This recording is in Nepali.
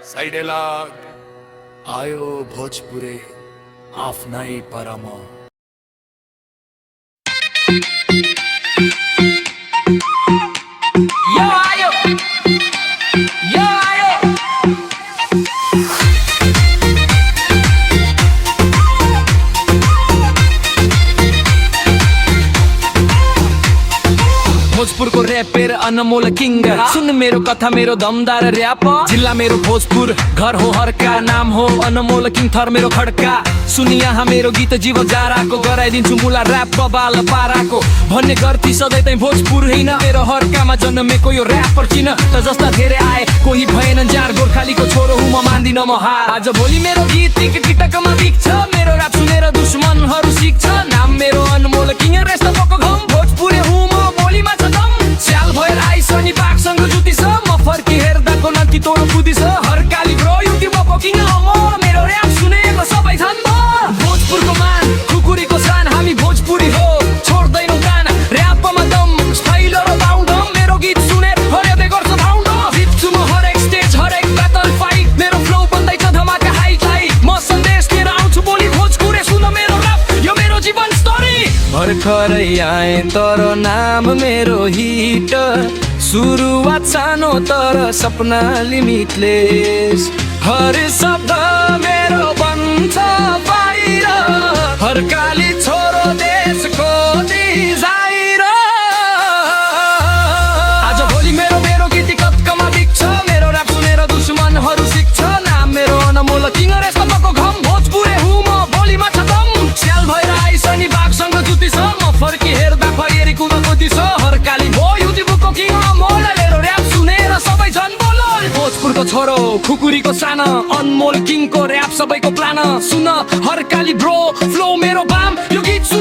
साइडे लाग आयो भोजपुरे आफ्नै परमा Yo ayo, yo ayo. Bhojpur को र्यापर अनमोल किंग सुन मेरो कथा मेरो दमदार र्याप जिल्ला मेरो भोजपुर घर हो हर्का नाम हो अनमोल किंग थर मेरो खड्का सुनि यहाँ मेरो गीत जीव जाराको गराइदिन्छु मुला र्याप बबाल पाराको भन्ने गर्थी सधैँ तै भोजपुर होइन मेरो हर्कामा जन्मेको यो र्यापर चिन त जस्ता धेरै आए कोही भएनन् जार गोर्खालीको छोरो हुँ म मान्दिन म हार आज भोलि मेरो गीत टिकटकमा बिग्छ मेरो र्याप सुनेर दुश्मनहरू सिक्छ नाम मेरो अनमोल किंग रेस्ट पको घम भोजपुरे हुँ म बोलीमा छ दम स्याल भएर आइस नि बाघसँग जुतिस म फर्की हेर्दाको नन्ती तोरो कुदिस हर्काली ब्रो युट्युबमा पकिङ अमर मेरो र्याप सुनेको सबै छन् भोजपुरको मान खुकुरीको सान हामी भोजपुरी हो छोड्दैनौ गान र्यापमा दम स्टाइल र बाउन्डम मेरो गीत सुनेर हरेदै गर्छ भाउन्ड जित्छु म हरेक स्टेज हरेक ब्याटल फाइट मेरो फ्लो बन्दैछ धमाका हाइलाइट म सन्देश लिएर आउँछु बोली भोजपुरे सुन मेरो र्याप यो मेरो जीवन स्टोरी भर्खरै आए तर नाम मेरो हिट सुरुवात सानो तर सपना लिमिटलेस हर शब्द मेरो बन्छ बाहिर हर्काली छोरो देशको डिजायर आज भोलि मेरो मेरो गीत कत्कमा बिग्छ मेरो र्याप सुनेर दुश्मनहरू सिक्छ नाम मेरो अनमोल किंग रेस्ट पको घम भोजपुरे हुँ म बोलीमा छ दम स्याल भएर आइस नि बाघसँग जुतिस म फर्की हेर्दा खैरी कुन कुदिस हर्काली भो युट्युबको किंग अमोल मेरो र्याप सुनेर सबै झन् बोल भोजपुरको छोरो खुकुरीको सानो अनमोल किङको र्याप सबैको प्लान सुन हर्काली ब्रो फ्लो मेरो बाम यो गीत सुन